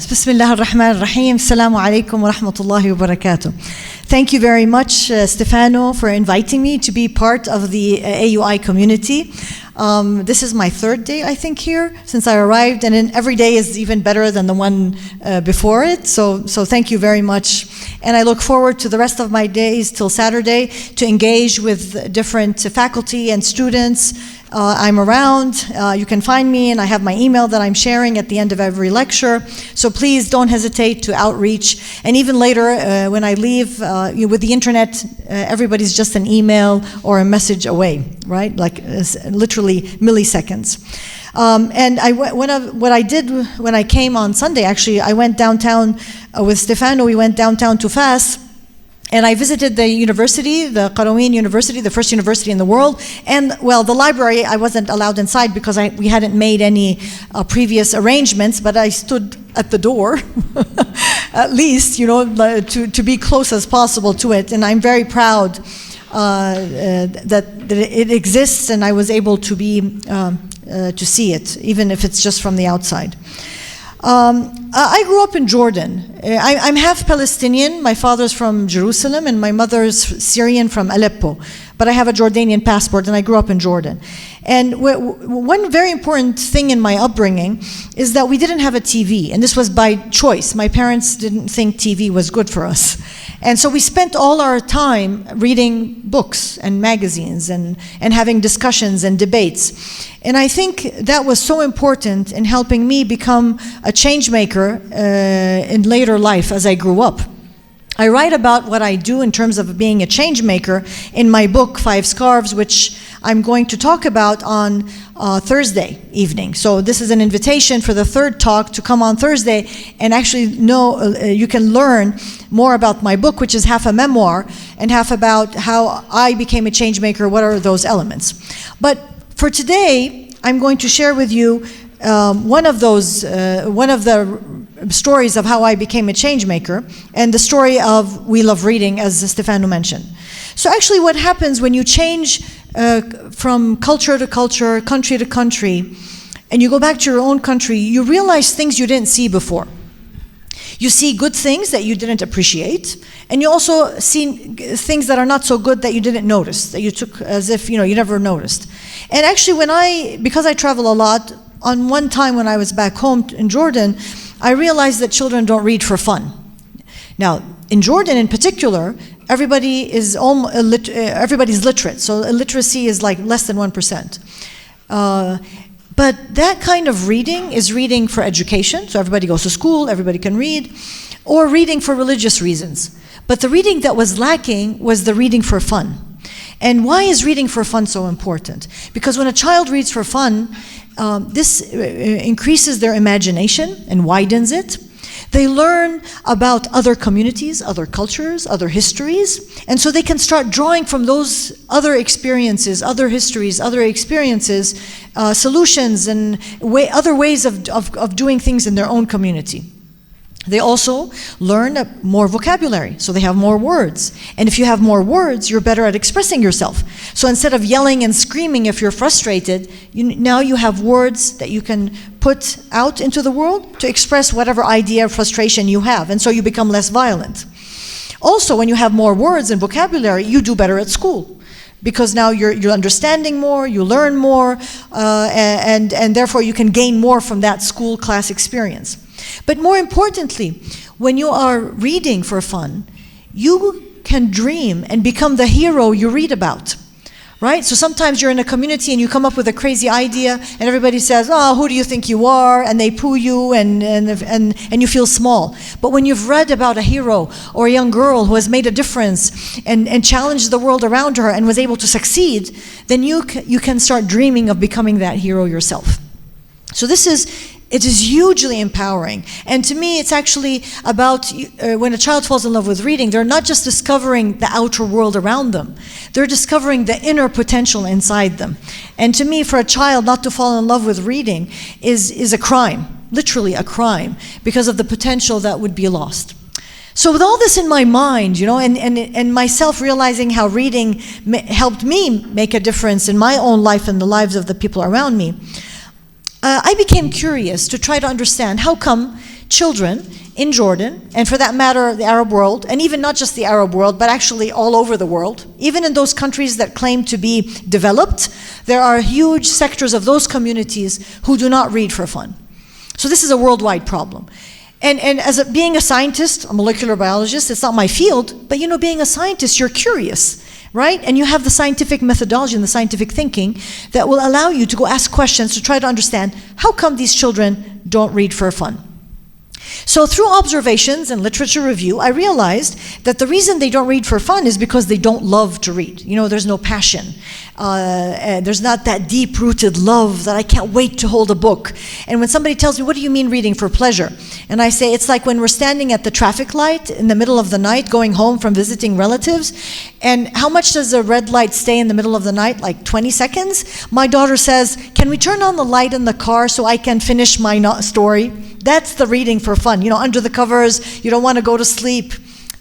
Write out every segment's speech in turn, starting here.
Bismillah ar-Rahman ar-Rahim. Assalamu alaikum wa rahmatullahi wa barakatuh. Thank you very much, Stefano, for inviting me to be part of the AUI community. This is my third day, I think, here since I arrived, and every day is even better than the one before it. So thank you very much. And I look forward to the rest of my days till Saturday to engage with different faculty and students. I'm around. You can find me, and I have my email that I'm sharing at the end of every lecture. So please don't hesitate to outreach. And even later, when I leave, with the internet, everybody's just an email or a message away, right? Like literally milliseconds. And what I did when I came on Sunday, actually, I went downtown with Stefano. We went downtown to Fas. And I visited the university, the Akhawayn University, the first university in the world. And, well, the library, I wasn't allowed inside because we hadn't made any previous arrangements, but I stood at the door, at least, to be close as possible to it. And I'm very proud that it exists, and I was able to see it, even if it's just from the outside. I grew up in Jordan. I'm half Palestinian. My father's from Jerusalem and my mother's Syrian from Aleppo. But I have a Jordanian passport and I grew up in Jordan. And one very important thing in my upbringing is that we didn't have a TV, and this was by choice. My parents didn't think TV was good for us. And so we spent all our time reading books and magazines and having discussions and debates. And I think that was so important in helping me become a change maker in later life as I grew up. I write about what I do in terms of being a change maker in my book, 5 Scarves, which I'm going to talk about on Thursday evening. So this is an invitation for the third talk to come on Thursday and actually you can learn more about my book, which is half a memoir and half about how I became a change maker, what are those elements. But for today, I'm going to share with you one of the stories of how I became a change maker, and the story of We Love Reading, as Stefano mentioned. So actually what happens when you change from culture to culture, country to country, and you go back to your own country, you realize things you didn't see before. You see good things that you didn't appreciate, and you also see things that are not so good that you didn't notice, that you took as if you never noticed. And actually because I travel a lot, on one time when I was back home in Jordan, I realized that children don't read for fun. Now, in Jordan in particular, everybody's literate, so illiteracy is like less than 1%. But that kind of reading is reading for education, so everybody goes to school, everybody can read, or reading for religious reasons. But the reading that was lacking was the reading for fun. And why is reading for fun so important? Because when a child reads for fun, this increases their imagination and widens it. They learn about other communities, other cultures, other histories, and so they can start drawing from those other experiences, other histories, other experiences, solutions and other ways of doing things in their own community. They also learn more vocabulary, so they have more words. And if you have more words, you're better at expressing yourself. So instead of yelling and screaming if you're frustrated, now you have words that you can put out into the world to express whatever idea or frustration you have, and so you become less violent. Also, when you have more words and vocabulary, you do better at school, because now you're understanding more, you learn more, and therefore you can gain more from that school class experience. But more importantly, when you are reading for fun, you can dream and become the hero you read about, right? So sometimes you're in a community and you come up with a crazy idea and everybody says, oh, who do you think you are? And they poo you and you feel small. But when you've read about a hero or a young girl who has made a difference and challenged the world around her and was able to succeed, then you can start dreaming of becoming that hero yourself. So it is hugely empowering. And to me, it's actually about when a child falls in love with reading, they're not just discovering the outer world around them. They're discovering the inner potential inside them. And to me, for a child not to fall in love with reading is a crime, literally a crime, because of the potential that would be lost. So with all this in my mind, and myself realizing how reading helped me make a difference in my own life and the lives of the people around me, I became curious to try to understand how come children in Jordan, and for that matter, the Arab world, and even not just the Arab world, but actually all over the world, even in those countries that claim to be developed, there are huge sectors of those communities who do not read for fun. So this is a worldwide problem. And being a scientist, a molecular biologist, it's not my field, but being a scientist, you're curious, right? And you have the scientific methodology and the scientific thinking that will allow you to go ask questions to try to understand how come these children don't read for fun. So through observations and literature review, I realized that the reason they don't read for fun is because they don't love to read. There's no passion. There's not that deep-rooted love that I can't wait to hold a book. And when somebody tells me, what do you mean reading for pleasure? And I say, it's like when we're standing at the traffic light in the middle of the night going home from visiting relatives. And how much does a red light stay in the middle of the night? Like 20 seconds? My daughter says, can we turn on the light in the car so I can finish my story? That's the reading for fun. Under the covers, you don't want to go to sleep.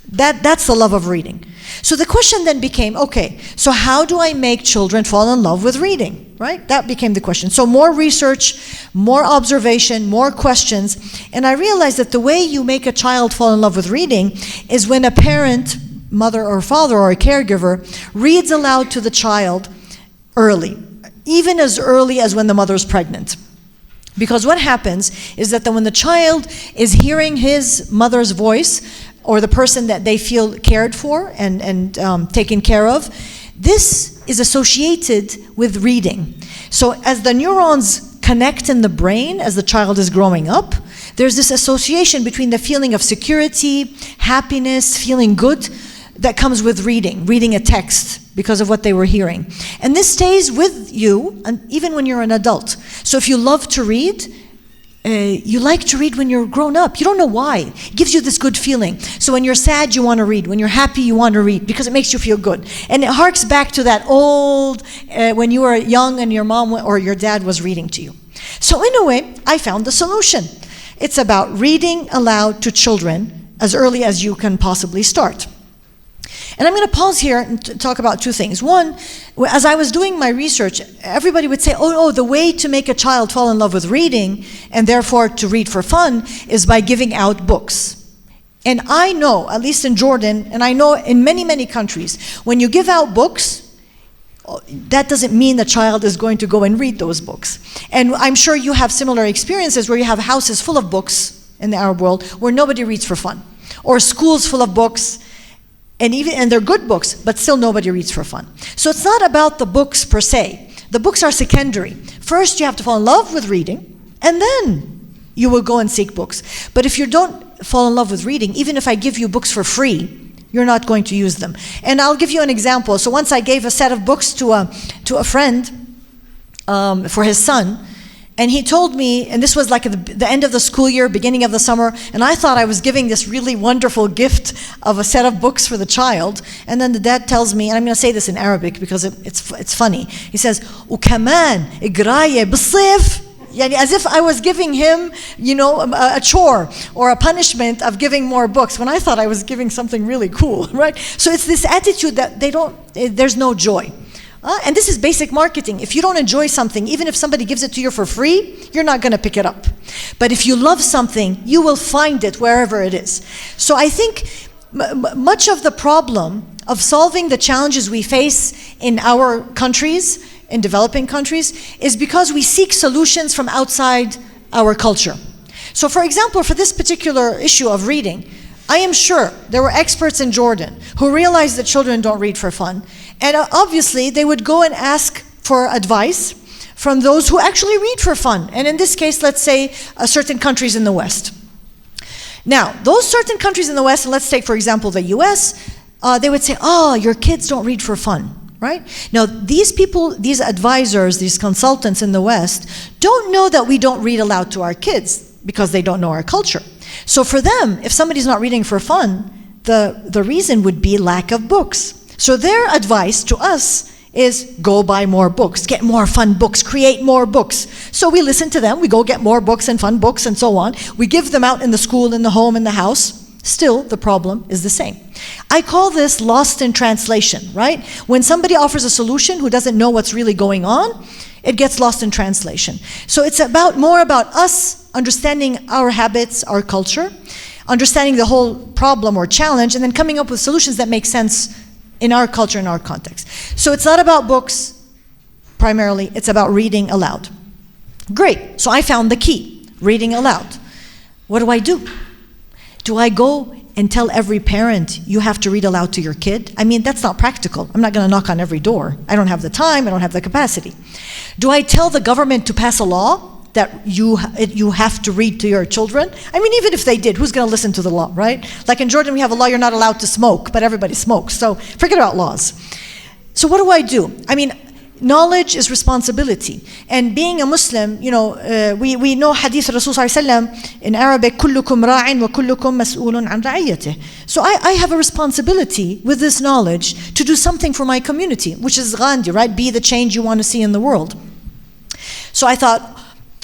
That's the love of reading. So the question then became, okay, so how do I make children fall in love with reading, right? That became the question. So more research, more observation, more questions. And I realized that the way you make a child fall in love with reading is when a parent, mother or father or a caregiver, reads aloud to the child early, even as early as when the mother's pregnant. Because what happens is that when the child is hearing his mother's voice, or the person that they feel cared for and taken care of, this is associated with reading. So as the neurons connect in the brain as the child is growing up, there's this association between the feeling of security, happiness, feeling good that comes with reading a text because of what they were hearing. And this stays with you even when you're an adult. So if you love to read, you like to read when you're grown up. You don't know why. It gives you this good feeling. So when you're sad, you want to read. When you're happy, you want to read because it makes you feel good. And it harks back to that old, when you were young and your mom or your dad was reading to you. So in a way, I found the solution. It's about reading aloud to children as early as you can possibly start. And I'm going to pause here and talk about two things. One, as I was doing my research, everybody would say, oh, the way to make a child fall in love with reading, and therefore to read for fun, is by giving out books. And I know, at least in Jordan, and I know in many, many countries, when you give out books, that doesn't mean the child is going to go and read those books. And I'm sure you have similar experiences where you have houses full of books in the Arab world where nobody reads for fun. Or schools full of books, and they're good books, but still nobody reads for fun. So it's not about the books per se. The books are secondary. First, you have to fall in love with reading, and then you will go and seek books. But if you don't fall in love with reading, even if I give you books for free, you're not going to use them. And I'll give you an example. So once I gave a set of books to a friend for his son, and he told me, and this was like at the end of the school year, beginning of the summer, and I thought I was giving this really wonderful gift of a set of books for the child. And then the dad tells me, and I'm going to say this in Arabic because it's funny. He says, وكمان إقراية بالصيف. Yani as if I was giving him, a chore or a punishment of giving more books when I thought I was giving something really cool, right? So it's this attitude that there's no joy. And this is basic marketing. If you don't enjoy something, even if somebody gives it to you for free, you're not going to pick it up. But if you love something, you will find it wherever it is. So I think much of the problem of solving the challenges we face in our countries, in developing countries, is because we seek solutions from outside our culture. So for example, for this particular issue of reading, I am sure there were experts in Jordan who realized that children don't read for fun. And obviously, they would go and ask for advice from those who actually read for fun. And in this case, let's say certain countries in the West. Now, those certain countries in the West, and let's take, for example, the US, they would say, your kids don't read for fun, right? Now, these people, these advisors, these consultants in the West, don't know that we don't read aloud to our kids because they don't know our culture. So for them, if somebody's not reading for fun, the reason would be lack of books. So their advice to us is go buy more books, get more fun books, create more books. So we listen to them, we go get more books and fun books and so on. We give them out in the school, in the home, in the house. Still, the problem is the same. I call this lost in translation, right? When somebody offers a solution who doesn't know what's really going on, it gets lost in translation. So it's more about us understanding our habits, our culture, understanding the whole problem or challenge, and then coming up with solutions that make sense in our culture, in our context. So it's not about books, primarily, it's about reading aloud. Great, so I found the key, reading aloud. What do? Do I go and tell every parent, you have to read aloud to your kid? I mean, that's not practical. I'm not gonna knock on every door. I don't have the time, I don't have the capacity. Do I tell the government to pass a law that you have to read to your children? I mean, even if they did, who's gonna listen to the law, right? Like in Jordan, we have a law, you're not allowed to smoke, but everybody smokes, so forget about laws. So what do? I mean, knowledge is responsibility. And being a Muslim, we know Hadith Rasul Sallallahu Alaihi Wasallam in Arabic, كُلُّكُمْ رَاعٍ وَكُلُّكُمْ مَسْئُولٌ عَنْ رَعِيَّتِهِ. So I have a responsibility with this knowledge to do something for my community, which is Gandhi, right? Be the change you want to see in the world. So I thought,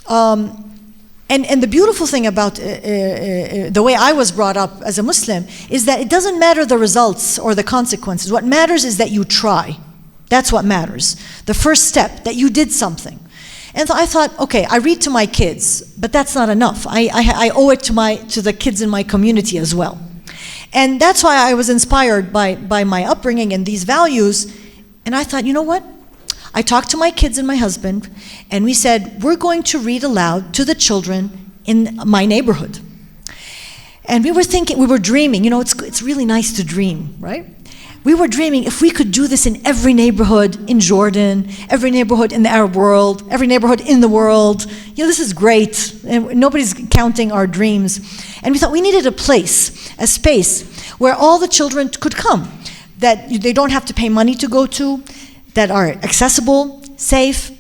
and the beautiful thing about the way I was brought up as a Muslim is that it doesn't matter the results or the consequences. What matters is that you try. That's what matters. The first step, that you did something. And so I thought, okay, I read to my kids, but that's not enough. I owe it to the kids in my community as well. And that's why I was inspired by my upbringing and these values. And I thought, you know what? I talked to my kids and my husband, and we said, we're going to read aloud to the children in my neighborhood. And we were dreaming, it's really nice to dream, right? We were dreaming if we could do this in every neighborhood in Jordan, every neighborhood in the Arab world, every neighborhood in the world. This is great. And nobody's counting our dreams. And we thought we needed a space where all the children could come, that they don't have to pay money to go to, that are accessible, safe.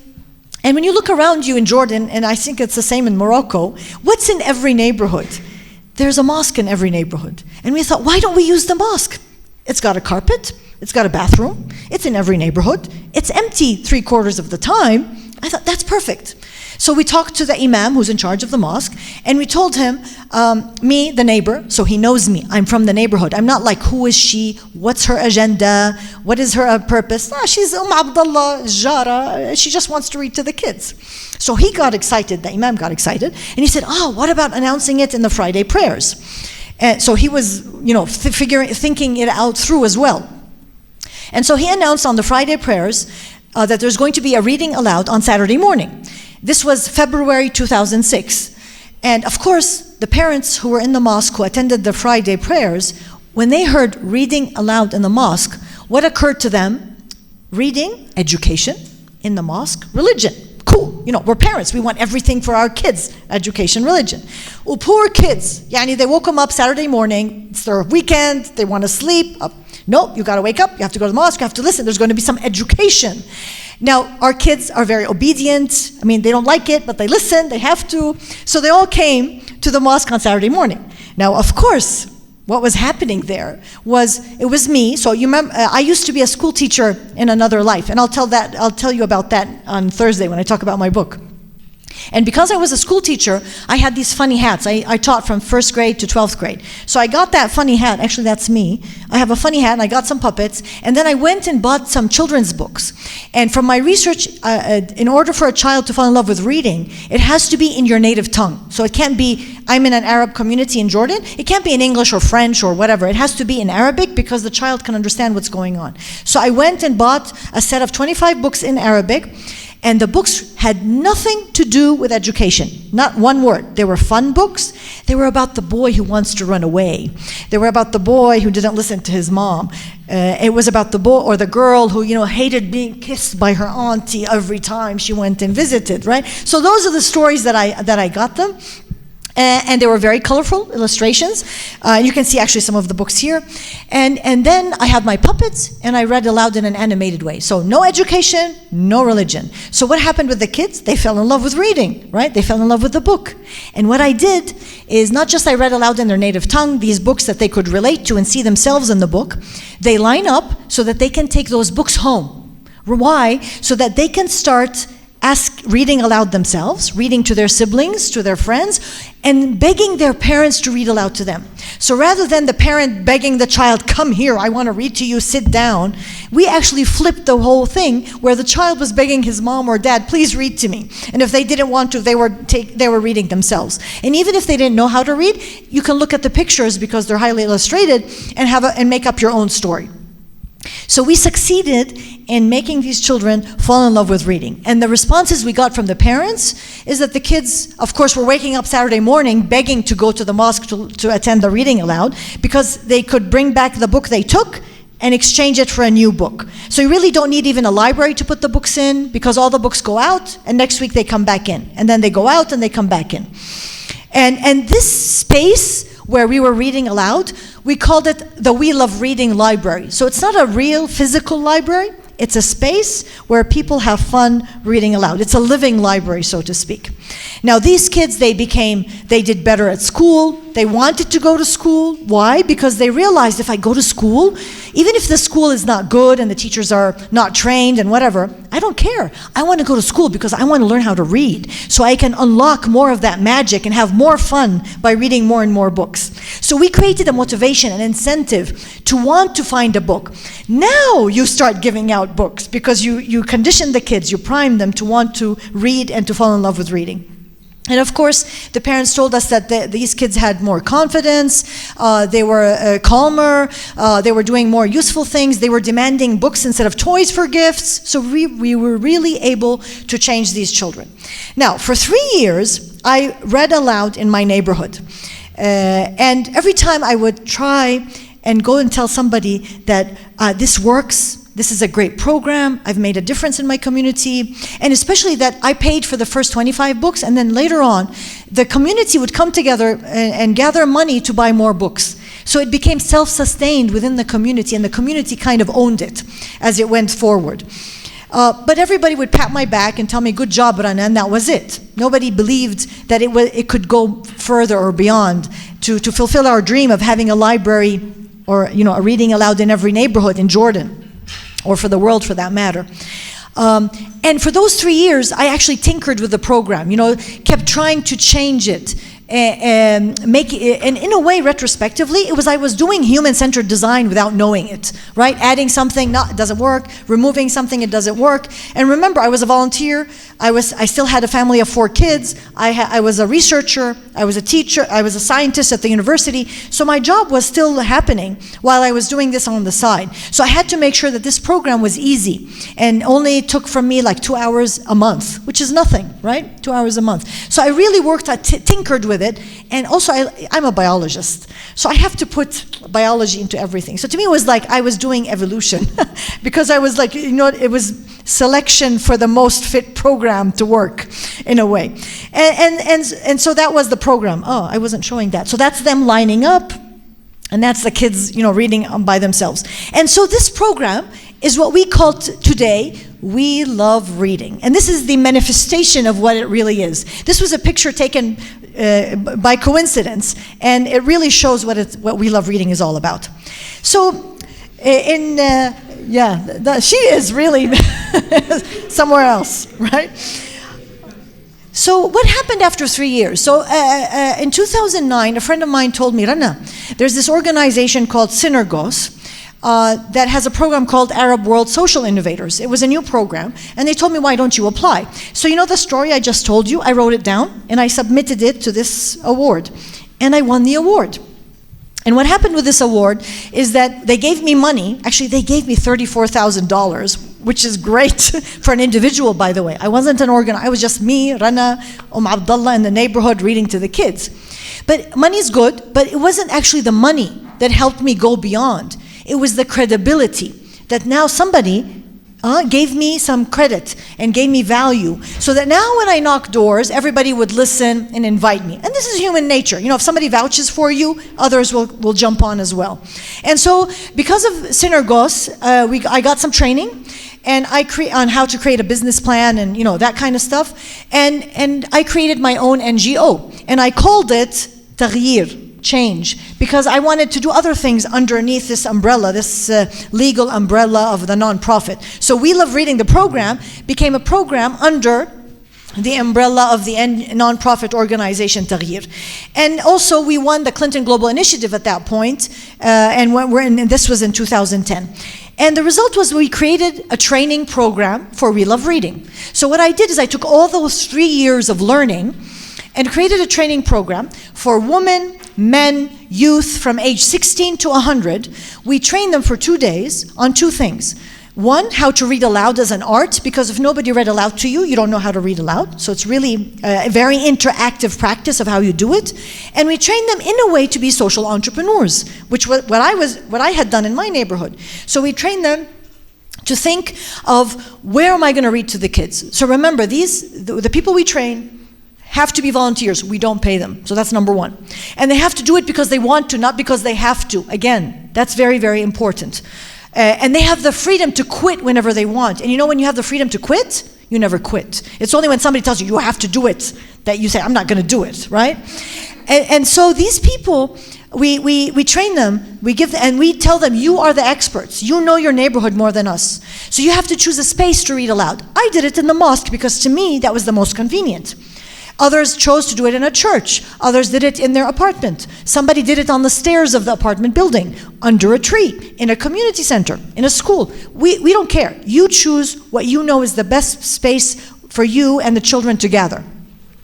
And when you look around you in Jordan, and I think it's the same in Morocco, what's in every neighborhood? There's a mosque in every neighborhood. And we thought, why don't we use the mosque? It's got a carpet, it's got a bathroom, it's in every neighborhood, it's empty 3/4 of the time. I thought, that's perfect. So we talked to the imam who's in charge of the mosque, and we told him, me, the neighbor, so he knows me, I'm from the neighborhood. I'm not like, who is she, what's her agenda, what is her purpose? She's Abdullah, Jara, she just wants to read to the kids. So he got excited, the imam got excited, and he said, what about announcing it in the Friday prayers? And so he was, thinking it out through as well. And so he announced on the Friday prayers that there's going to be a reading aloud on Saturday morning. This was February 2006. And of course, the parents who were in the mosque who attended the Friday prayers, when they heard reading aloud in the mosque, what occurred to them? Reading, education, in the mosque, religion. Cool, we're parents, we want everything for our kids, education, religion. Well, poor kids, they woke them up Saturday morning, it's their weekend, they want to sleep. Nope, you got to wake up, you have to go to the mosque, you have to listen, there's going to be some education. Now, our kids are very obedient. They don't like it, but they listen, they have to. So they all came to the mosque on Saturday morning. Now, of course, what was happening there it was me. So you remember, I used to be a school teacher in another life, and I'll tell you about that on Thursday when I talk about my book. And because I was a school teacher, I had these funny hats. I taught from 1st grade to 12th grade. So I got that funny hat. Actually, that's me. I have a funny hat, and I got some puppets. And then I went and bought some children's books. And from my research, in order for a child to fall in love with reading, it has to be in your native tongue. So it can't be, I'm in an Arab community in Jordan, it can't be in English or French or whatever. It has to be in Arabic because the child can understand what's going on. So I went and bought a set of 25 books in Arabic. And the books had nothing to do with education, not one word. They were fun books. They were about the boy who wants to run away. They were about the boy who didn't listen to his mom. It was about the boy or the girl who, hated being kissed by her auntie every time she went and visited, right? So those are the stories that I got them. And they were very colorful illustrations. You can see actually some of the books here. And then I had my puppets, and I read aloud in an animated way. So no education, no religion. So what happened with the kids? They fell in love with reading, right? They fell in love with the book. And what I did is not just I read aloud in their native tongue, these books that they could relate to and see themselves in the book. They line up so that they can take those books home. Why? So that they can start reading aloud themselves, reading to their siblings, to their friends, and begging their parents to read aloud to them. So rather than the parent begging the child, come here, I want to read to you, sit down, we actually flipped the whole thing where the child was begging his mom or dad, please read to me. And if they didn't want to, they were reading themselves. And even if they didn't know how to read, you can look at the pictures because they're highly illustrated and make up your own story. So we succeeded in making these children fall in love with reading. And the responses we got from the parents is that the kids, of course, were waking up Saturday morning begging to go to the mosque to attend the reading aloud because they could bring back the book they took and exchange it for a new book. So you really don't need even a library to put the books in because all the books go out and next week they come back in. And then they go out and they come back in. And this space where we were reading aloud, we called it the We Love Reading Library. So it's not a real physical library, it's a space where people have fun reading aloud. It's a living library, so to speak. Now these kids, they did better at school, they wanted to go to school. Why? Because they realized if I go to school, even if the school is not good and the teachers are not trained and whatever, I don't care. I want to go to school because I want to learn how to read so I can unlock more of that magic and have more fun by reading more and more books. So we created a motivation, an incentive to want to find a book. Now you start giving out books because you condition the kids, you prime them to want to read and to fall in love with reading. And of course, the parents told us that these kids had more confidence, they were calmer, they were doing more useful things, they were demanding books instead of toys for gifts. So we were really able to change these children. Now, for 3 years, I read aloud in my neighborhood. And every time I would try and go and tell somebody that this works, this is a great program, I've made a difference in my community, and especially that I paid for the first 25 books, and then later on, the community would come together and gather money to buy more books. So it became self-sustained within the community, and the community kind of owned it as it went forward. But everybody would pat my back and tell me, good job, Rana, and that was it. Nobody believed that it could go further or beyond to fulfill our dream of having a library or a reading aloud in every neighborhood in Jordan, or for the world for that matter. And for those 3 years, I actually tinkered with the program, kept trying to change it, and in a way, retrospectively, I was doing human-centered design without knowing it, right? Adding something, it doesn't work. Removing something, it doesn't work. And remember, I was a volunteer. I still had a family of 4 kids. I was a researcher. I was a teacher. I was a scientist at the university. So my job was still happening while I was doing this on the side. So I had to make sure that this program was easy and only took from me like 2 hours a month, which is nothing, right? 2 hours a month. So I really tinkered with it. And also, I'm a biologist, so I have to put biology into everything. So to me, it was like I was doing evolution because I was like, it was selection for the most fit program to work in a way. And so that was the program. Oh, I wasn't showing that. So that's them lining up, and that's the kids, reading by themselves. And so this program is what we call today, We Love Reading. And this is the manifestation of what it really is. This was a picture taken by coincidence, and it really shows what We Love Reading is all about. So, she is really somewhere else, right? So what happened after 3 years? So in 2009, a friend of mine told me, Rana, there's this organization called Synergos, that has a program called Arab World Social Innovators. It was a new program, and they told me, why don't you apply? So the story I just told you, I wrote it down, and I submitted it to this award, and I won the award. And what happened with this award is that they gave me money. Actually, they gave me $34,000, which is great for an individual, by the way. I wasn't an organizer. I was just me, Rana, Abdullah in the neighborhood reading to the kids. But money is good, but it wasn't actually the money that helped me go beyond. It was the credibility that now somebody gave me some credit and gave me value, so that now when I knock doors, everybody would listen and invite me. And this is human nature. If somebody vouches for you, others will jump on as well. And so because of Synergos, I got some training, and on how to create a business plan and that kind of stuff. And I created my own NGO, and I called it Taghyir, change because I wanted to do other things underneath this umbrella, this legal umbrella of the nonprofit. So We Love Reading, the program, became a program under the umbrella of the nonprofit organization Taghir. And also we won the Clinton Global Initiative at that point, and this was in 2010. And the result was we created a training program for We Love Reading. So what I did is I took all those 3 years of learning and created a training program for women, men, youth from age 16 to 100. We trained them for 2 days on 2 things. One, how to read aloud as an art, because if nobody read aloud to you, you don't know how to read aloud. So it's really a very interactive practice of how you do it. And we trained them in a way to be social entrepreneurs, which was what I had done in my neighborhood. So we trained them to think of, where am I going to read to the kids? So remember, the people we train have to be volunteers. We don't pay them. So that's number one. And they have to do it because they want to, not because they have to. Again, that's very, very important. And they have the freedom to quit whenever they want. And you know, when you have the freedom to quit, you never quit. It's only when somebody tells you, you have to do it, that you say, I'm not going to do it, right? And so these people, we train them, and we tell them, you are the experts. You know your neighborhood more than us. So you have to choose a space to read aloud. I did it in the mosque because to me, that was the most convenient. Others chose to do it in a church. Others did it in their apartment. Somebody did it on the stairs of the apartment building, under a tree, in a community center, in a school. We don't care. You choose what you know is the best space for you and the children to gather.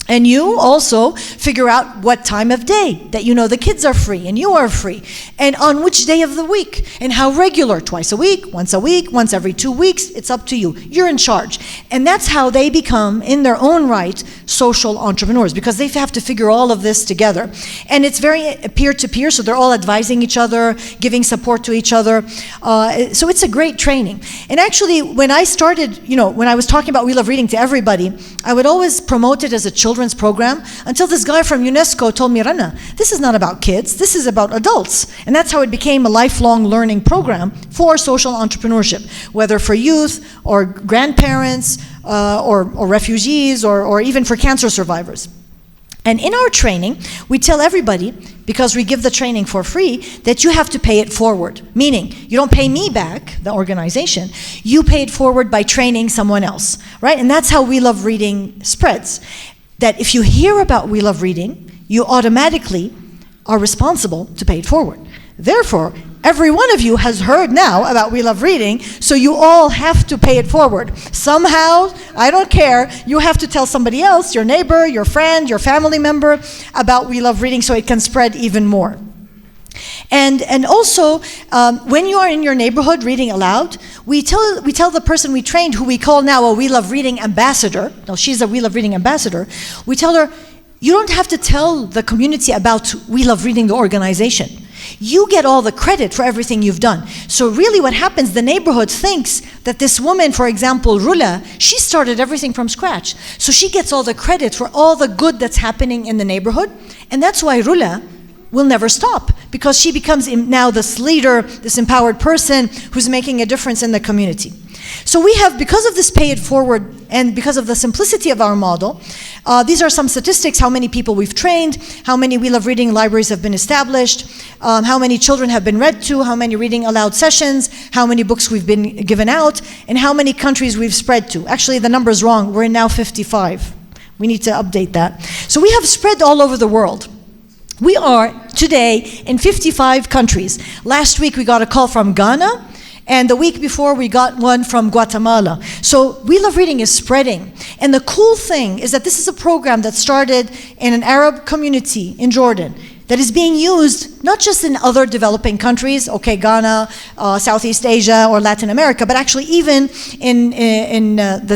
And you also figure out what time of day that you know the kids are free and you are free, and on which day of the week, and how regular, twice a week, once every 2 weeks, it's up to you. You're in charge. And that's how they become, in their own right, social entrepreneurs, because they have to figure all of this together. And it's very peer-to-peer, so they're all advising each other, giving support to each other. So it's a great training. And actually, when I started, when I was talking about We Love Reading to everybody, I would always promote it as a children's program, until this guy from UNESCO told me, Rana, this is not about kids, this is about adults. And that's how it became a lifelong learning program for social entrepreneurship, whether for youth or grandparents or refugees or even for cancer survivors. And in our training, we tell everybody, because we give the training for free, that you have to pay it forward. Meaning, you don't pay me back, the organization, you pay it forward by training someone else, right? And that's how We Love Reading spreads. That if you hear about We Love Reading, you automatically are responsible to pay it forward. Therefore, every one of you has heard now about We Love Reading, so you all have to pay it forward. Somehow, I don't care, you have to tell somebody else, your neighbor, your friend, your family member, about We Love Reading so it can spread even more. And also, when you are in your neighborhood reading aloud, we tell the person we trained, who we call now a We Love Reading ambassador, now she's a We Love Reading ambassador, we tell her, you don't have to tell the community about We Love Reading, the organization. You get all the credit for everything you've done. So really what happens, the neighborhood thinks that this woman, for example, Rula, she started everything from scratch. So she gets all the credit for all the good that's happening in the neighborhood. And that's why Rula will never stop, because she becomes now this leader, this empowered person who's making a difference in the community. So we have, because of this pay it forward and because of the simplicity of our model, these are some statistics: how many people we've trained, how many We Love Reading libraries have been established, how many children have been read to, how many reading aloud sessions, how many books we've been given out, and how many countries we've spread to. Actually, the number's wrong. We're in now 55. We need to update that. So we have spread all over the world. We are today in 55 countries. Last week we got a call from Ghana, and the week before we got one from Guatemala. So We Love Reading is spreading. And the cool thing is that this is a program that started in an Arab community in Jordan, that is being used not just in other developing countries, Ghana, Southeast Asia, or Latin America, but actually even in the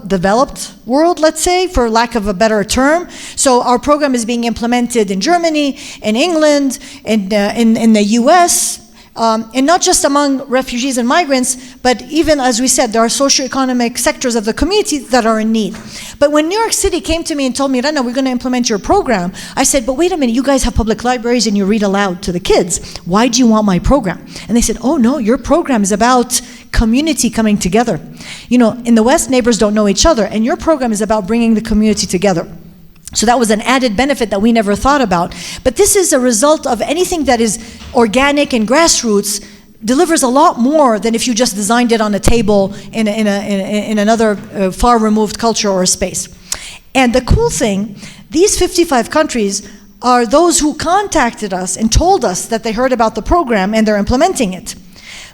developed world, let's say, for lack of a better term. So our program is being implemented in Germany, in England, in the US, and not just among refugees and migrants, but even, as we said, there are socioeconomic sectors of the community that are in need. But when New York City came to me and told me, Rana, we're going to implement your program, I said, but wait a minute, you guys have public libraries and you read aloud to the kids. Why do you want my program? And they said, oh no, your program is about community coming together. In the West, neighbors don't know each other, and your program is about bringing the community together. So that was an added benefit that we never thought about. But this is a result of anything that is organic and grassroots delivers a lot more than if you just designed it on a table in another far removed culture or space. And the cool thing, these 55 countries are those who contacted us and told us that they heard about the program and they're implementing it.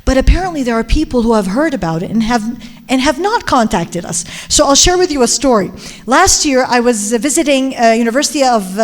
But apparently there are people who have heard about it and have not contacted us. So I'll share with you a story. Last year I was visiting University of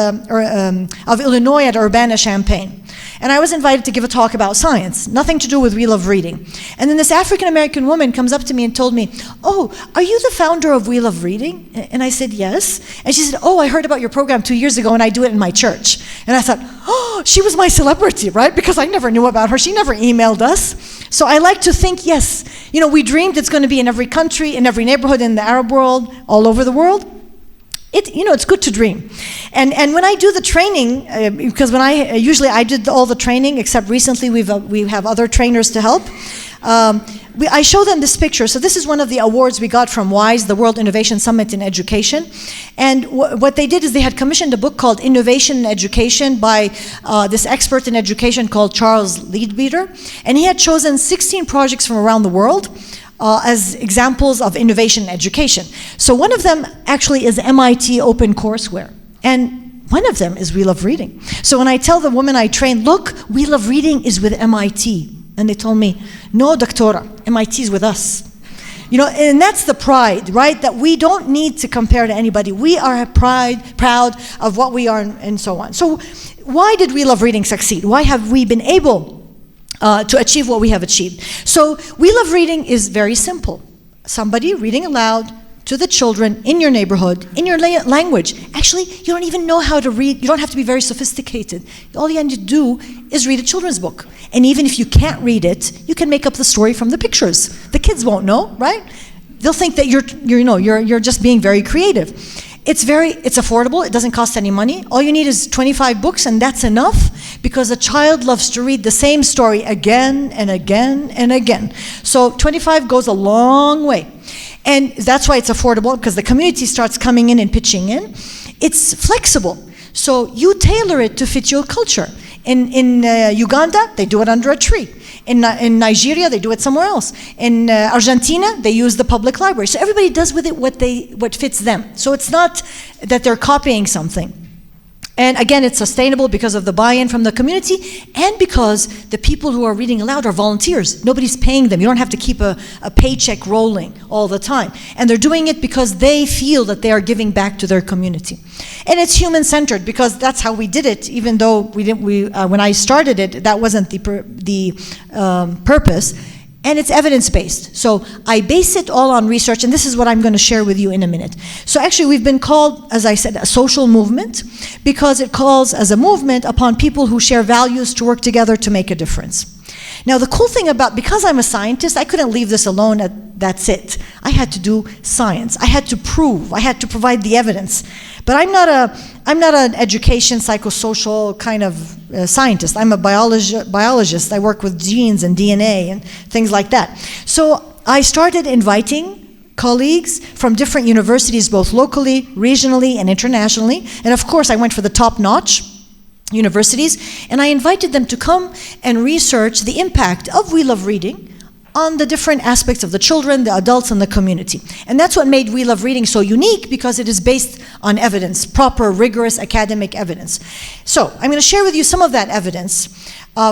Illinois at Urbana-Champaign. And I was invited to give a talk about science, nothing to do with We Love Reading. And then this African-American woman comes up to me and told me, "Oh, are you the founder of We Love Reading?" And I said, "Yes." And she said, "Oh, I heard about your program 2 years ago and I do it in my church." And I thought, oh, she was my celebrity, right? Because I never knew about her. She never emailed us. So I like to think, yes, you know, we dreamed it's going to be in every country, in every neighborhood in the Arab world, all over the world. It's good to dream. And when I do the training, because when I did all the training, except recently we have other trainers to help. I show them this picture. So this is one of the awards we got from WISE, the World Innovation Summit in Education. And what they did is they had commissioned a book called Innovation in Education by this expert in education called Charles Leadbeater. And he had chosen 16 projects from around the world as examples of innovation in education. So one of them actually is MIT OpenCourseWare. And one of them is We Love Reading. So when I tell the women I train, look, We Love Reading is with MIT. And they told me, no, doctora, MIT is with us. You know, and that's the pride, right? That we don't need to compare to anybody. We are proud of what we are and so on. So why did We Love Reading succeed? Why have we been able to achieve what we have achieved? So We Love Reading is very simple. Somebody reading aloud to the children in your neighborhood, in your language. Actually, you don't even know how to read. You don't have to be very sophisticated. All you have to do is read a children's book. And even if you can't read it, you can make up the story from the pictures. The kids won't know, right? They'll think that you're just being very creative. It's affordable. It doesn't cost any money. All you need is 25 books, and that's enough, because a child loves to read the same story again and again and again. So 25 goes a long way. And that's why it's affordable, because the community starts coming in and pitching in. It's flexible. So you tailor it to fit your culture. In Uganda, they do it under a tree. In Nigeria, they do it somewhere else. In Argentina, they use the public library. So everybody does with it what fits them. So it's not that they're copying something. And again, it's sustainable because of the buy-in from the community and because the people who are reading aloud are volunteers. Nobody's paying them. You don't have to keep a paycheck rolling all the time. And they're doing it because they feel that they are giving back to their community. And it's human-centered because that's how we did it, even though when I started it, that wasn't the purpose. And it's evidence-based. So I base it all on research, and this is what I'm going to share with you in a minute. So actually, we've been called, as I said, a social movement, because it calls as a movement upon people who share values to work together to make a difference. Now, the cool thing because I'm a scientist, I couldn't leave this alone that's it. I had to do science. I had to prove. I had to provide the evidence. But I'm not an education, psychosocial kind of scientist. I'm a biologist. I work with genes and DNA and things like that. So I started inviting colleagues from different universities, both locally, regionally, and internationally. And of course, I went for the top-notch universities, and I invited them to come and research the impact of We Love Reading on the different aspects of the children, the adults, and the community. And that's what made We Love Reading so unique, because it is based on evidence, proper, rigorous academic evidence. So I'm going to share with you some of that evidence.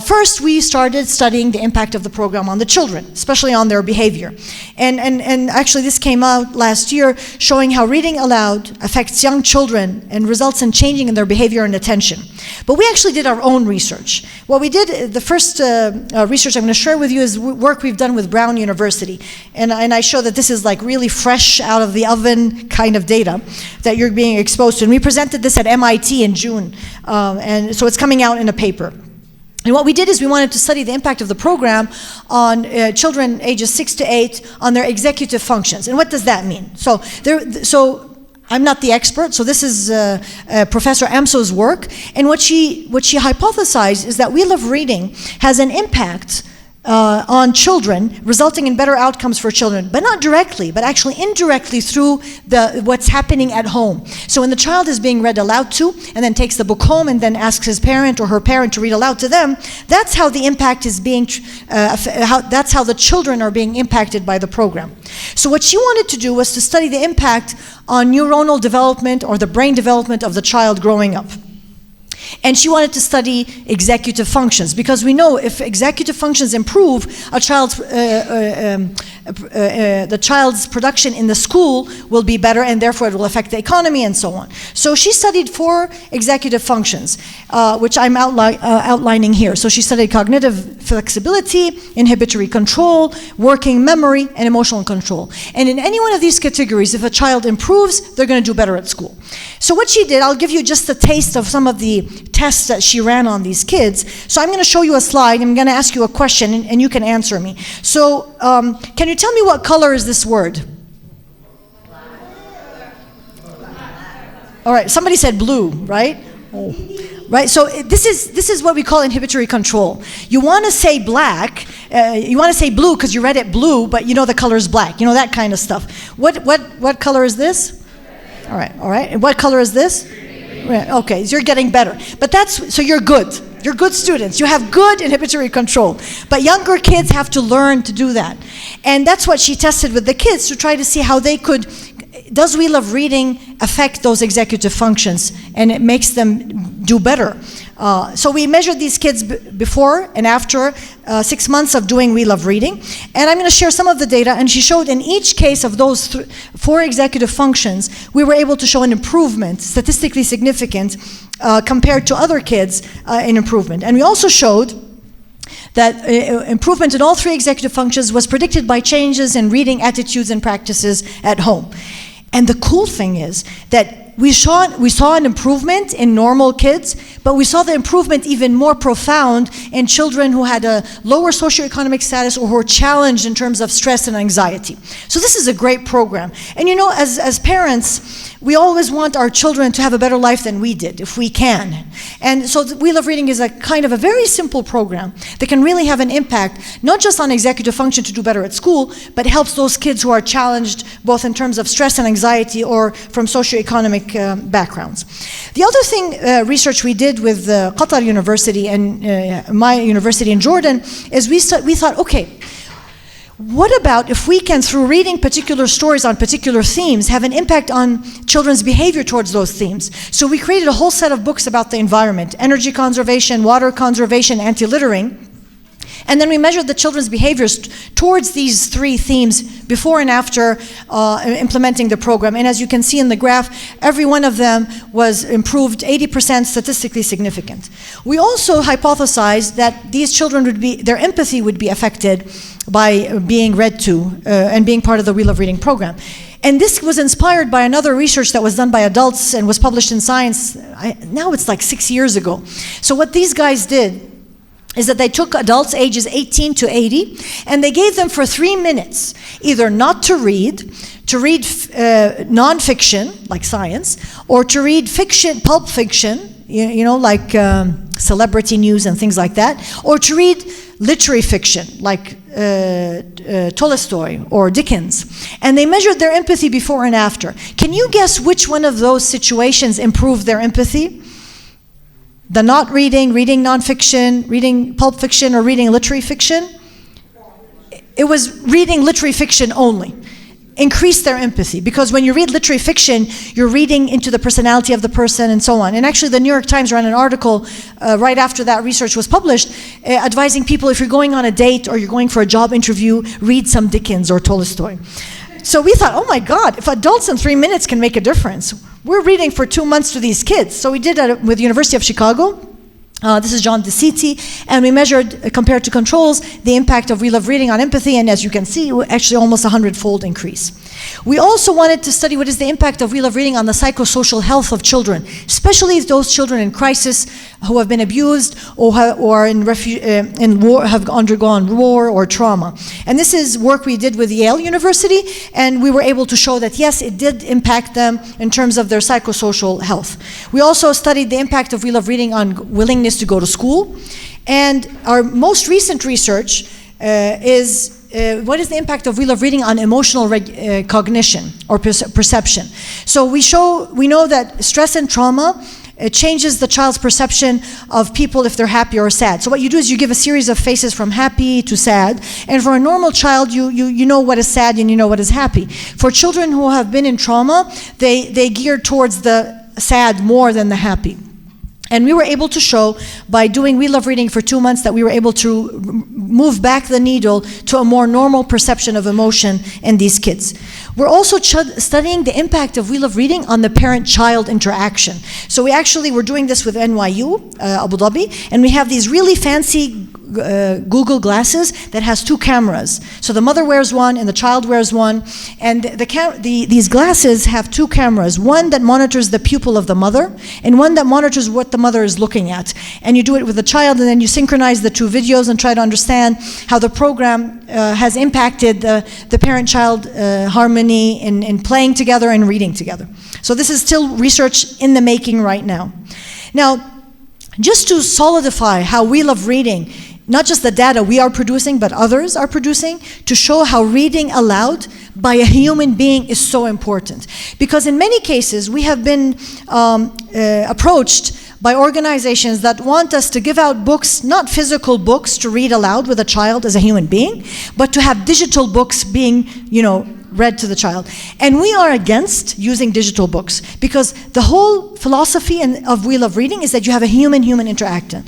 First, we started studying the impact of the program on the children, especially on their behavior. And actually this came out last year, showing how reading aloud affects young children and results in changing in their behavior and attention. But we actually did our own research. What we did, the first research I'm going to share with you is work we've done with Brown University. And I show that this is like really fresh out of the oven kind of data that you're being exposed to. And we presented this at MIT in June. And so it's coming out in a paper. And what we did is we wanted to study the impact of the program on children ages 6 to 8 on their executive functions. And what does that mean? So I'm not the expert, so this is Professor Amso's work. And what she hypothesized is that We Love Reading has an impact on children, resulting in better outcomes for children, but not directly, but actually indirectly through what's happening at home. So when the child is being read aloud to, and then takes the book home and then asks his parent or her parent to read aloud to them, that's how the impact is being, that's how the children are being impacted by the program. So what she wanted to do was to study the impact on neuronal development or the brain development of the child growing up. And she wanted to study executive functions, because we know if executive functions improve, the child's production in the school will be better, and therefore it will affect the economy and so on. So she studied 4 executive functions, which I'm outlining here. So she studied cognitive flexibility, inhibitory control, working memory, and emotional control. And in any one of these categories, if a child improves, they're going to do better at school. So what she did, I'll give you just a taste of some of the tests that she ran on these kids. So I'm going to show you a slide. I'm going to ask you a question, and you can answer me. So can you tell me what color is this word? All right, somebody said blue, right? Oh. Right, so this is what we call inhibitory control. You want to say black, you want to say blue because you read it blue, but you know the color is black. You know, that kind of stuff. What color is this? All right. And what color is this? Okay, so you're getting better. But so you're good. You're good students. You have good inhibitory control. But younger kids have to learn to do that. And that's what she tested with the kids to try to see how they could, does We Love Reading affect those executive functions? And it makes them do better. So we measured these kids before and after 6 months of doing We Love Reading. And I'm going to share some of the data. And she showed in each case of those 4 executive functions, we were able to show an improvement, statistically significant, compared to other kids in improvement. And we also showed that improvement in all 3 executive functions was predicted by changes in reading attitudes and practices at home. And the cool thing is that we saw an improvement in normal kids, but we saw the improvement even more profound in children who had a lower socioeconomic status or who were challenged in terms of stress and anxiety. So this is a great program. And you know, as parents, we always want our children to have a better life than we did, if we can. And so We Love Reading is a kind of a very simple program that can really have an impact, not just on executive function to do better at school, but helps those kids who are challenged both in terms of stress and anxiety or from socioeconomic backgrounds. The other thing, research we did with Qatar University and my university in Jordan, is we thought, okay, what about if we can, through reading particular stories on particular themes, have an impact on children's behavior towards those themes? So we created a whole set of books about the environment, energy conservation, water conservation, anti-littering. And then we measured the children's behaviors towards these 3 themes before and after implementing the program. And as you can see in the graph, every one of them was improved 80% statistically significant. We also hypothesized that these children their empathy would be affected by being read to and being part of the We Love Reading program. And this was inspired by another research that was done by adults and was published in Science, now it's like 6 years ago. So what these guys did is that they took adults ages 18 to 80, and they gave them for 3 minutes either not to read nonfiction, like science, or to read fiction, pulp fiction, you know, like celebrity news and things like that, or to read literary fiction, like Tolstoy or Dickens. And they measured their empathy before and after. Can you guess which one of those situations improved their empathy? The not reading, reading nonfiction, reading pulp fiction, or reading literary fiction? It was reading literary fiction only. Increase their empathy, because when you read literary fiction, you're reading into the personality of the person and so on. And actually the New York Times ran an article right after that research was published advising people, if you're going on a date or you're going for a job interview, read some Dickens or Tolstoy. So we thought, oh my God, if adults in 3 minutes can make a difference, we're reading for 2 months to these kids. So we did that with the University of Chicago. This is John DeCiti, and we measured, compared to controls, the impact of We Love Reading on empathy, and as you can see, actually almost 100-fold increase. We also wanted to study what is the impact of We Love Reading on the psychosocial health of children, especially those children in crisis who have been abused or are in war, have undergone war or trauma. And this is work we did with Yale University, and we were able to show that yes, it did impact them in terms of their psychosocial health. We also studied the impact of We Love Reading on willingness to go to school. And our most recent research is what is the impact of Wheel of Reading on emotional cognition or perception? So we know that stress and trauma changes the child's perception of people if they're happy or sad. So what you do is you give a series of faces from happy to sad, and for a normal child, you know what is sad and you know what is happy. For children who have been in trauma, they gear towards the sad more than the happy. And we were able to show by doing Wheel of Reading for 2 months that we were able to move back the needle to a more normal perception of emotion in these kids. We're also studying the impact of Wheel of Reading on the parent-child interaction. So we actually were doing this with NYU, Abu Dhabi, and we have these really fancy Google glasses that has 2 cameras. So the mother wears one and the child wears one, and these glasses have 2 cameras, one that monitors the pupil of the mother and one that monitors what the mother is looking at. And you do it with the child, and then you synchronize the 2 videos and try to understand how the program has impacted the parent-child harmony in playing together and reading together. So this is still research in the making right now. Now, just to solidify how Wheel of Reading, not just the data we are producing, but others are producing, to show how reading aloud by a human being is so important. Because in many cases, we have been approached by organizations that want us to give out books, not physical books to read aloud with a child as a human being, but to have digital books being, read to the child. And we are against using digital books because the whole philosophy of Wheel of Reading is that you have a human-human interaction.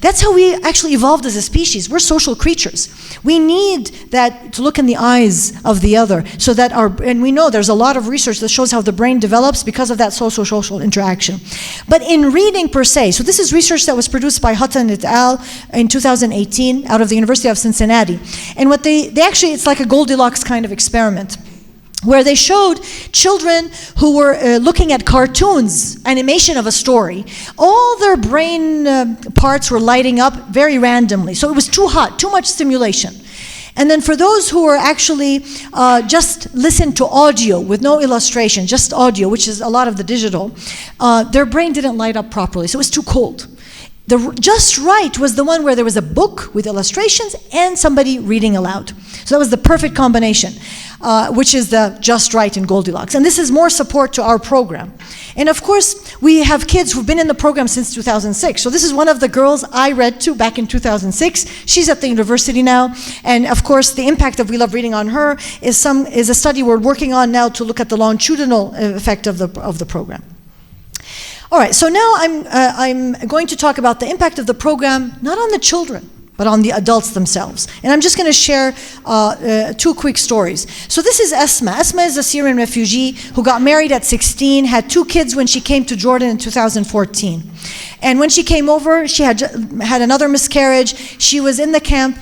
That's how we actually evolved as a species. We're social creatures. We need that to look in the eyes of the other so that and we know there's a lot of research that shows how the brain develops because of that social interaction. But in reading per se, so this is research that was produced by Hutton et al. In 2018 out of the University of Cincinnati. And what they actually, it's like a Goldilocks kind of experiment, where they showed children who were looking at cartoons, animation of a story, all their brain parts were lighting up very randomly. So it was too hot, too much stimulation. And then for those who were actually just listened to audio with no illustration, just audio, which is a lot of the digital, their brain didn't light up properly, so it was too cold. The just right was the one where there was a book with illustrations and somebody reading aloud. So that was the perfect combination, which is the just right in Goldilocks. And this is more support to our program. And of course, we have kids who've been in the program since 2006. So this is one of the girls I read to back in 2006. She's at the university now. And of course, the impact of Wheel of Reading on her is a study we're working on now to look at the longitudinal effect of the program. All right, so now I'm going to talk about the impact of the program, not on the children, but on the adults themselves. And I'm just going to share 2 quick stories. So this is Esma. Esma is a Syrian refugee who got married at 16, had 2 kids when she came to Jordan in 2014. And when she came over, she had another miscarriage. She was in the camp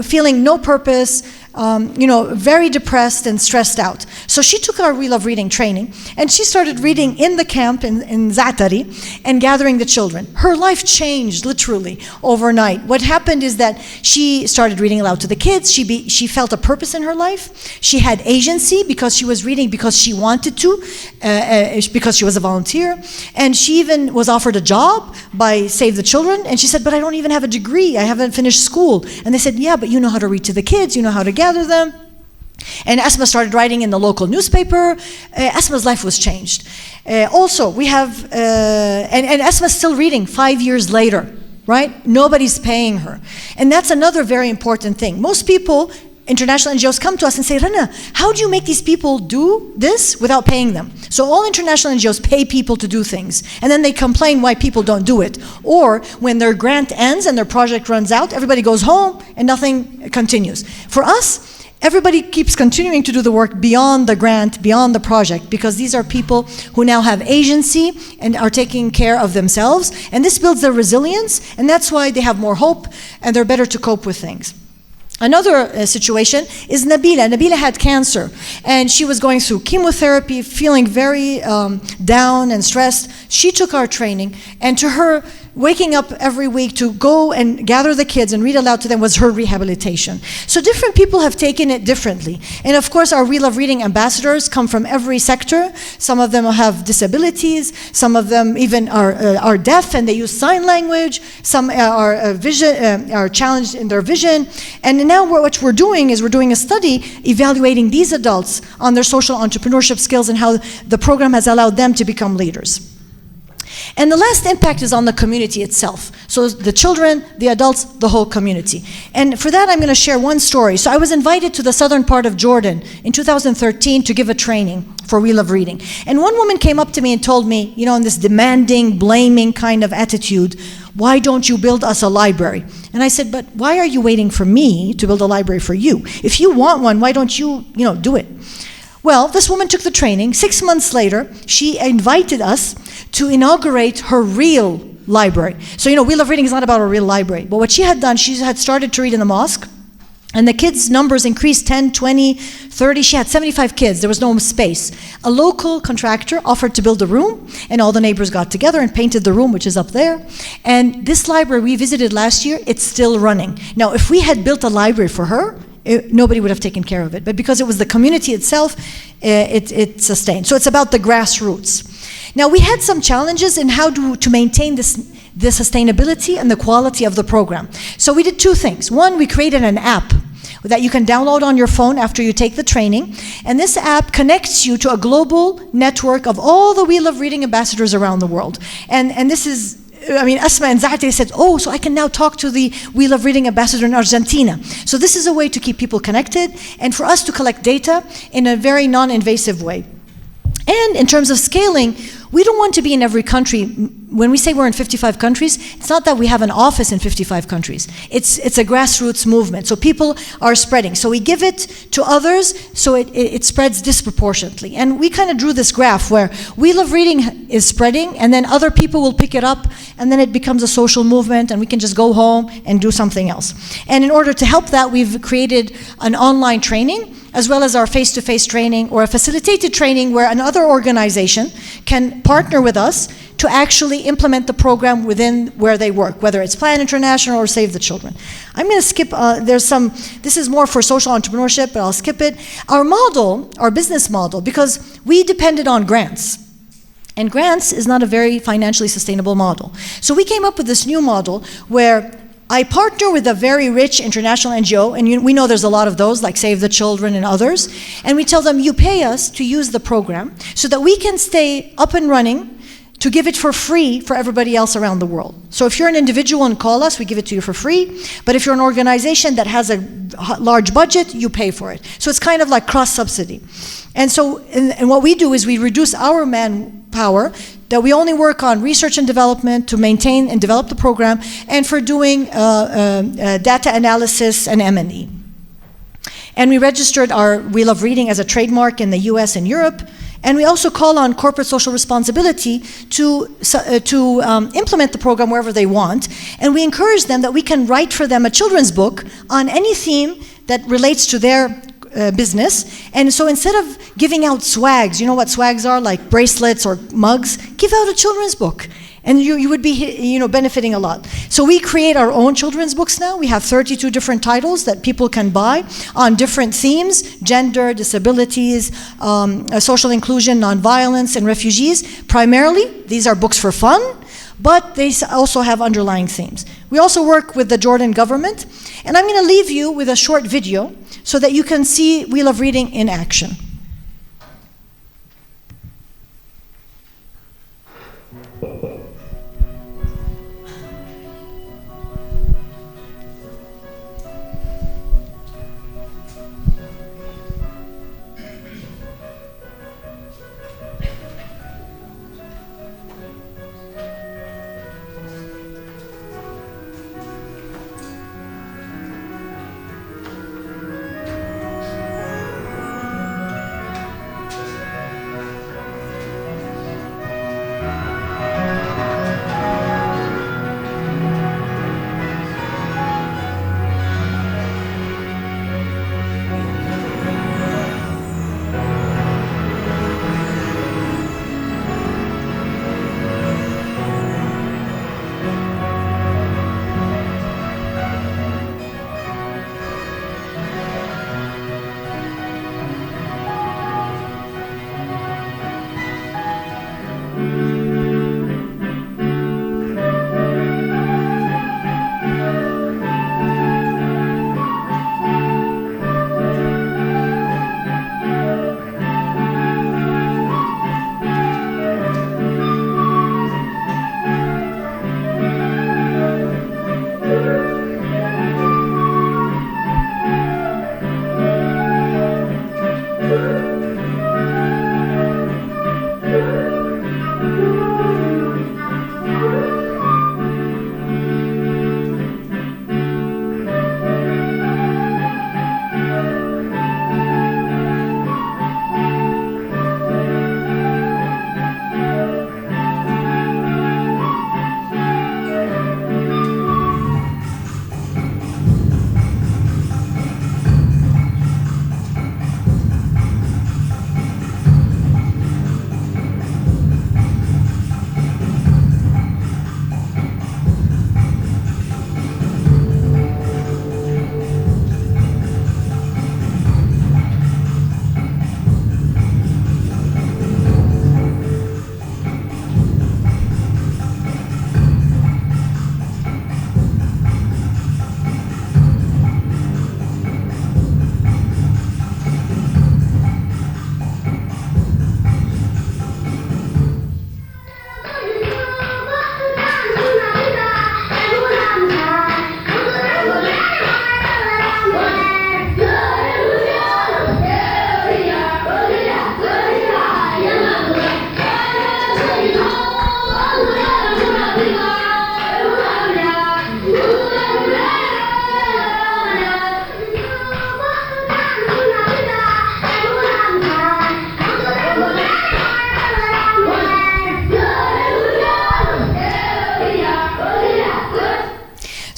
feeling no purpose, very depressed and stressed out. So she took our Wheel of Reading training and she started reading in the camp in Zatari and gathering the children. Her life changed literally overnight. What happened is that she started reading aloud to the kids. She felt a purpose in her life. She had agency because she was reading because she wanted to, because she was a volunteer. And she even was offered a job by Save the Children. And she said, but I don't even have a degree. I haven't finished school. And they said, yeah, but you know how to read to the kids. You know how to gather them. And Esma started writing in the local newspaper. Esma's life was changed. Also, we have, and Esma's still reading 5 years later, right? Nobody's paying her. And that's another very important thing. Most people, international NGOs, come to us and say, Rana, how do you make these people do this without paying them? So all international NGOs pay people to do things, and then they complain why people don't do it. Or when their grant ends and their project runs out, everybody goes home and nothing continues. For us, everybody keeps continuing to do the work beyond the grant, beyond the project, because these are people who now have agency and are taking care of themselves, and this builds their resilience, and that's why they have more hope and they're better to cope with things. Another situation is Nabila. Nabila had cancer and she was going through chemotherapy, feeling very down and stressed. She took our training, and to her, waking up every week to go and gather the kids and read aloud to them was her rehabilitation. So different people have taken it differently. And of course, our We Love Reading ambassadors come from every sector. Some of them have disabilities. Some of them even are deaf and they use sign language. Some are challenged in their vision. And now what we're doing is we're doing a study evaluating these adults on their social entrepreneurship skills and how the program has allowed them to become leaders. And the last impact is on the community itself. So the children, the adults, the whole community. And for that, I'm going to share one story. So I was invited to the southern part of Jordan in 2013 to give a training for We Love Reading. And one woman came up to me and told me, you know, in this demanding, blaming kind of attitude, why don't you build us a library? And I said, but why are you waiting for me to build a library for you? If you want one, why don't you, do it? Well, this woman took the training. 6 months later, she invited us to inaugurate her real library. So, We Love Reading is not about a real library. But what she had done, she had started to read in the mosque. And the kids' numbers increased 10, 20, 30. She had 75 kids. There was no space. A local contractor offered to build a room, and all the neighbors got together and painted the room, which is up there. And this library we visited last year, it's still running. Now, if we had built a library for her, nobody would have taken care of it. But because it was the community itself, it sustained. So it's about the grassroots. Now, we had some challenges in how to maintain the sustainability and the quality of the program. So we did two things. One, we created an app that you can download on your phone after you take the training. And this app connects you to a global network of all the We Love Reading ambassadors around the world. And this is, Asma and Zaate said, so I can now talk to the We Love Reading ambassador in Argentina. So this is a way to keep people connected and for us to collect data in a very non-invasive way. And in terms of scaling, we don't want to be in every country. When we say we're in 55 countries, it's not that we have an office in 55 countries. It's a grassroots movement. So people are spreading. So we give it to others, so it spreads disproportionately. And we kind of drew this graph where We Love Reading is spreading, and then other people will pick it up, and then it becomes a social movement, and we can just go home and do something else. And in order to help that, we've created an online training, as well as our face-to-face training or a facilitated training where another organization can partner with us to actually implement the program within where they work, whether it's Plan International or Save the Children. I'm going to skip, this is more for social entrepreneurship, but I'll skip it. Our business model, because we depended on grants. And grants is not a very financially sustainable model. So we came up with this new model where I partner with a very rich international NGO, and we know there's a lot of those, like Save the Children and others, and we tell them, you pay us to use the program so that we can stay up and running to give it for free for everybody else around the world. So if you're an individual and call us, we give it to you for free, but if you're an organization that has a large budget, you pay for it. So it's kind of like cross-subsidy. And so, and what we do is we reduce our manpower, that we only work on research and development to maintain and develop the program, and for doing data analysis and M&E. And we registered our We Love Reading as a trademark in the US and Europe, and we also call on corporate social responsibility to implement the program wherever they want, and we encourage them that we can write for them a children's book on any theme that relates to their business. And so instead of giving out swags, you know what swags are, like bracelets or mugs, give out a children's book. And you would be benefiting a lot. So we create our own children's books now. We have 32 different titles that people can buy on different themes: gender, disabilities, social inclusion, nonviolence, and refugees. Primarily, these are books for fun, but they also have underlying themes. We also work with the Jordan government, and I'm going to leave you with a short video so that you can see We Love Reading in action.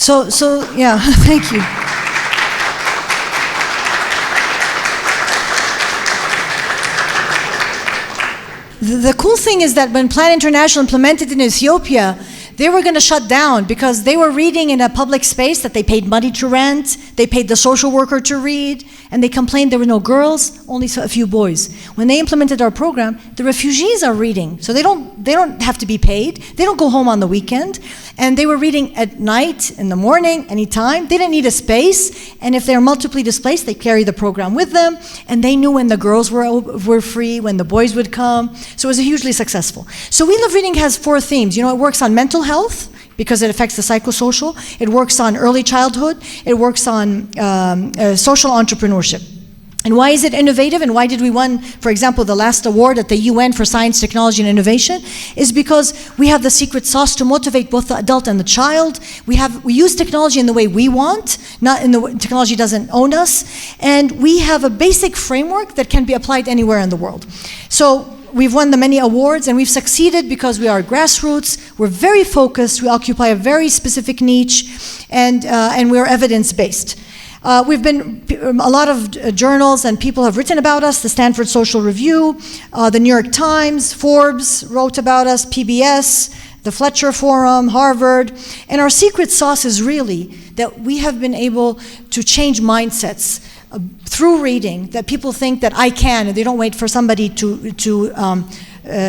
So yeah, thank you. The cool thing is that when Plan International implemented in Ethiopia, they were going to shut down because they were reading in a public space that they paid money to rent, they paid the social worker to read, and they complained there were no girls, only a few boys. When they implemented our program, the refugees are reading, so they don't have to be paid, they don't go home on the weekend, and they were reading at night, in the morning, anytime. They didn't need a space, and if they're multiply displaced, they carry the program with them, and they knew when the girls were free, when the boys would come, so it was hugely successful. So We Love Reading has 4 themes. You know, it works on mental health, because it affects the psychosocial. It works on early childhood. It works on social entrepreneurship. And why is it innovative, and why did we win, for example, the last award at the UN for Science, Technology, and Innovation? Is because we have the secret sauce to motivate both the adult and the child. We use technology in the way we want, not in the way technology doesn't own us. And we have a basic framework that can be applied anywhere in the world. So we've won the many awards, and we've succeeded because we are grassroots, we're very focused, we occupy a very specific niche, and we're evidence-based. A lot of journals and people have written about us, the Stanford Social Review, the New York Times, Forbes wrote about us, PBS, the Fletcher Forum, Harvard, and our secret sauce is really that we have been able to change mindsets through reading, that people think that I can, and they don't wait for somebody to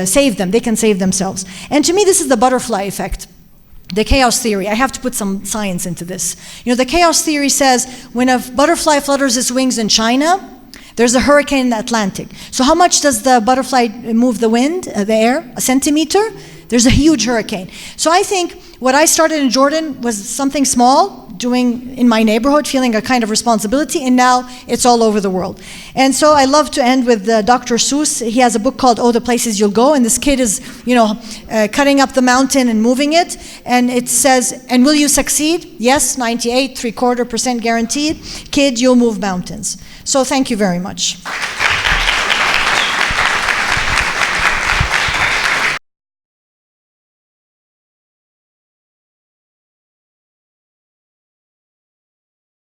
save them. They can save themselves. And to me, this is the butterfly effect, the chaos theory. I have to put some science into this. You know, the chaos theory says when a butterfly flutters its wings in China, there's a hurricane in the Atlantic. So how much does the butterfly move the wind, the air? A centimeter? There's a huge hurricane. So I think what I started in Jordan was something small, doing in my neighborhood, feeling a kind of responsibility, and now it's all over the world. And so I love to end with Dr. Seuss. He has a book called Oh, the Places You'll Go, and this kid is, cutting up the mountain and moving it, and it says, and will you succeed? Yes, 98, 3/4% guaranteed. Kid, you'll move mountains. So thank you very much.